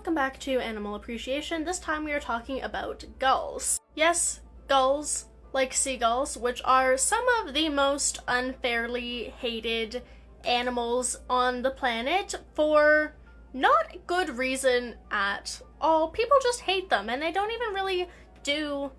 welcome back to Animal Appreciation. This time we are talking about gulls. Yes, gulls, like seagulls, which are some of the most unfairly hated animals on the planet for not good reason at all. People just hate them and they don't even really do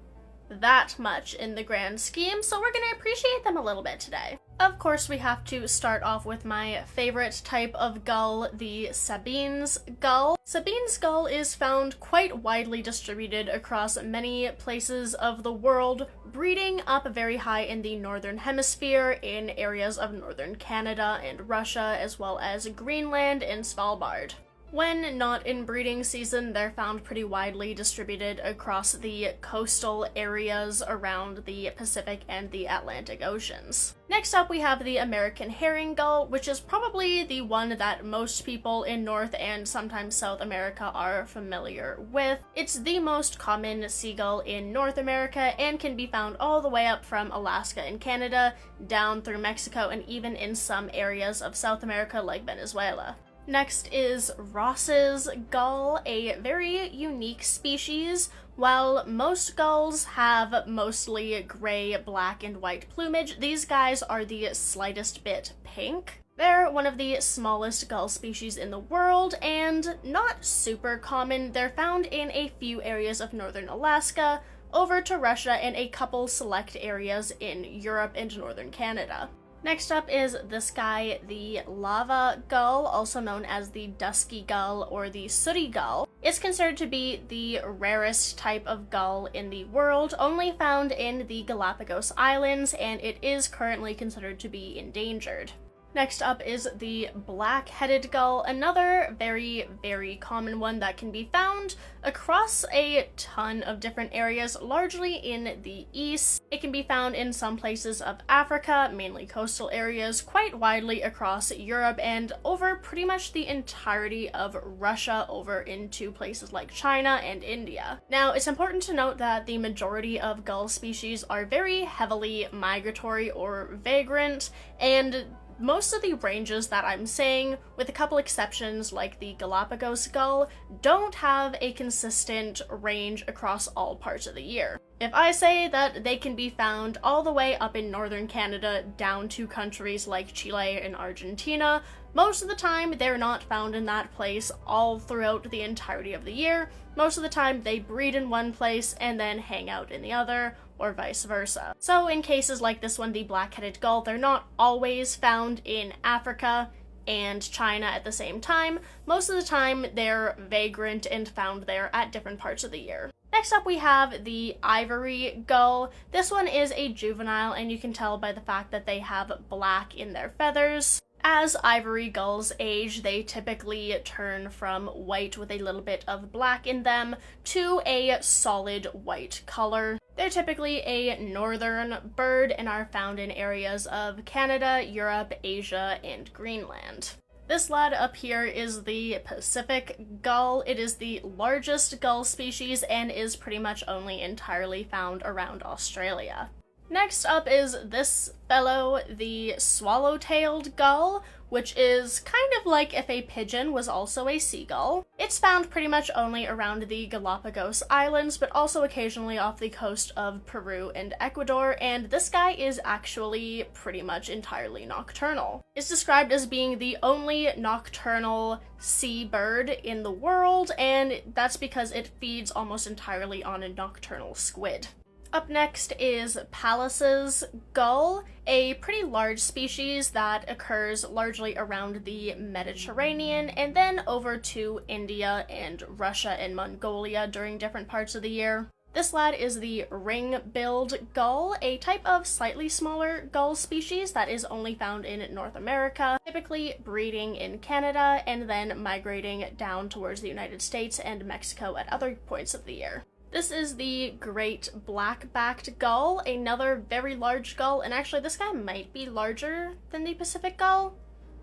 that much in the grand scheme, so we're gonna appreciate them a little bit today. Of course, we have to start off with my favorite type of gull, the Sabine's gull. Sabine's gull is found quite widely distributed across many places of the world, breeding up very high in the northern hemisphere in areas of northern Canada and Russia, as well as Greenland and Svalbard. When not in breeding season, they're found pretty widely distributed across the coastal areas around the Pacific and the Atlantic Oceans. Next up, we have the American herring gull, which is probably the one that most people in North and sometimes South America are familiar with. It's the most common seagull in North America and can be found all the way up from Alaska and Canada, down through Mexico, and even in some areas of South America like Venezuela. Next is Ross's gull, a very unique species. While most gulls have mostly gray, black, and white plumage, these guys are the slightest bit pink. They're one of the smallest gull species in the world and not super common. They're found in a few areas of northern Alaska, over to Russia, and a couple select areas in Europe and northern Canada. Next up is this guy, the lava gull, also known as the dusky gull or the sooty gull. It's considered to be the rarest type of gull in the world, only found in the Galapagos Islands, and it is currently considered to be endangered. Next up is the black-headed gull, another very, very common one that can be found across a ton of different areas, largely in the east. It can be found in some places of Africa, mainly coastal areas, quite widely across Europe, and over pretty much the entirety of Russia over into places like China and India. Now, it's important to note that the majority of gull species are very heavily migratory or vagrant, and most of the ranges that I'm saying, with a couple exceptions like the Galapagos gull, don't have a consistent range across all parts of the year. If I say that they can be found all the way up in northern Canada down to countries like Chile and Argentina, most of the time they're not found in that place all throughout the entirety of the year. Most of the time they breed in one place and then hang out in the other, or vice versa. So in cases like this one, the black-headed gull, they're not always found in Africa and China at the same time. Most of the time they're vagrant and found there at different parts of the year. Next up we have the ivory gull. This one is a juvenile, and you can tell by the fact that they have black in their feathers. As ivory gulls age, they typically turn from white with a little bit of black in them to a solid white color. They're typically a northern bird and are found in areas of Canada, Europe, Asia, and Greenland. This lad up here is the Pacific gull. It is the largest gull species and is pretty much only entirely found around Australia. Next up is this fellow, the swallow-tailed gull, which is kind of like if a pigeon was also a seagull. It's found pretty much only around the Galapagos Islands, but also occasionally off the coast of Peru and Ecuador, and this guy is actually pretty much entirely nocturnal. It's described as being the only nocturnal seabird in the world, and that's because it feeds almost entirely on a nocturnal squid. Up next is Pallas's gull, a pretty large species that occurs largely around the Mediterranean and then over to India and Russia and Mongolia during different parts of the year. This lad is the ring-billed gull, a type of slightly smaller gull species that is only found in North America, typically breeding in Canada and then migrating down towards the United States and Mexico at other points of the year. This is the great black-backed gull, another very large gull, and actually this guy might be larger than the Pacific gull.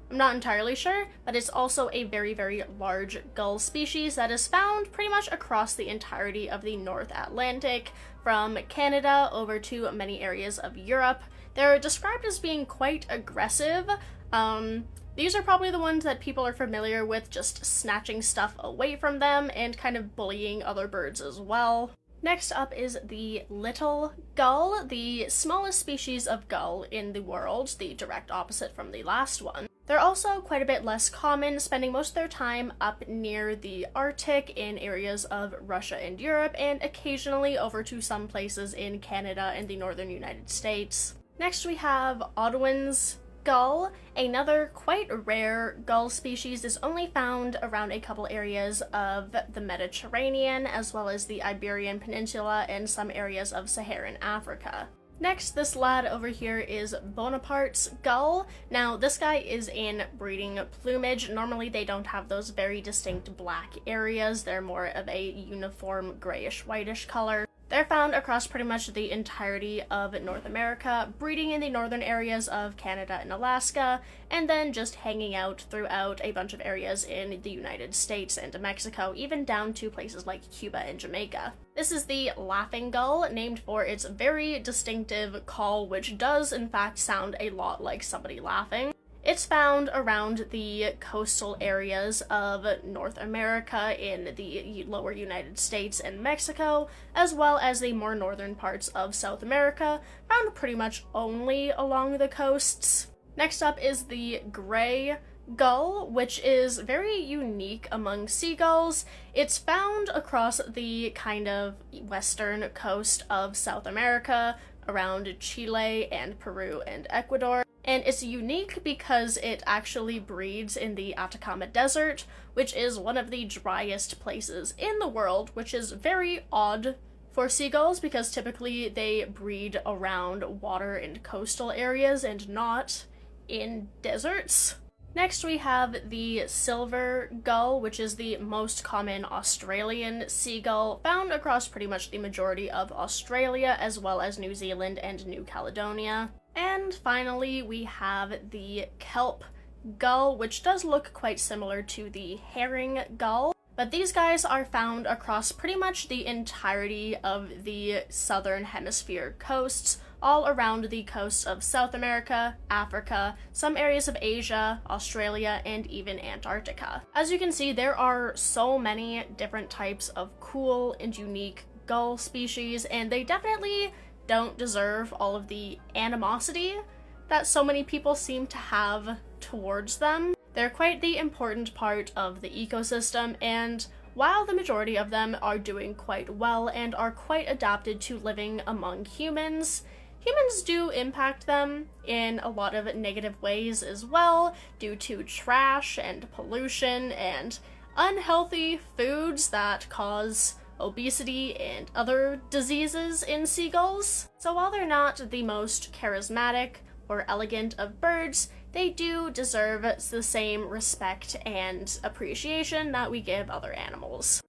I'm not entirely sure, but it's also a very, very large gull species that is found pretty much across the entirety of the North Atlantic, from Canada over to many areas of Europe. They're described as being quite aggressive, These are probably the ones that people are familiar with, just snatching stuff away from them and kind of bullying other birds as well. Next up is the little gull, the smallest species of gull in the world, the direct opposite from the last one. They're also quite a bit less common, spending most of their time up near the Arctic in areas of Russia and Europe, and occasionally over to some places in Canada and the northern United States. Next we have Audouin's gull. Another quite rare gull species is only found around a couple areas of the Mediterranean, as well as the Iberian Peninsula and some areas of Saharan Africa. Next, this lad over here is Bonaparte's gull. Now, this guy is in breeding plumage. Normally, they don't have those very distinct black areas. They're more of a uniform grayish-whitish color. They're found across pretty much the entirety of North America, breeding in the northern areas of Canada and Alaska, and then just hanging out throughout a bunch of areas in the United States and Mexico, even down to places like Cuba and Jamaica. This is the laughing gull, named for its very distinctive call, which does in fact sound a lot like somebody laughing. It's found around the coastal areas of North America in the lower United States and Mexico, as well as the more northern parts of South America, found pretty much only along the coasts. Next up is the gray gull, which is very unique among seagulls. It's found across the kind of western coast of South America, around Chile and Peru and Ecuador. And it's unique because it actually breeds in the Atacama Desert, which is one of the driest places in the world, which is very odd for seagulls because typically they breed around water and coastal areas and not in deserts. Next we have the silver gull, which is the most common Australian seagull, found across pretty much the majority of Australia, as well as New Zealand and New Caledonia. And finally, we have the kelp gull, which does look quite similar to the herring gull, but these guys are found across pretty much the entirety of the southern hemisphere coasts, all around the coasts of South America, Africa, some areas of Asia, Australia, and even Antarctica. As you can see, there are so many different types of cool and unique gull species, and they definitely don't deserve all of the animosity that so many people seem to have towards them. They're quite the important part of the ecosystem, and while the majority of them are doing quite well and are quite adapted to living among humans, humans do impact them in a lot of negative ways as well, due to trash and pollution and unhealthy foods that cause obesity and other diseases in seagulls. So while they're not the most charismatic or elegant of birds, they do deserve the same respect and appreciation that we give other animals.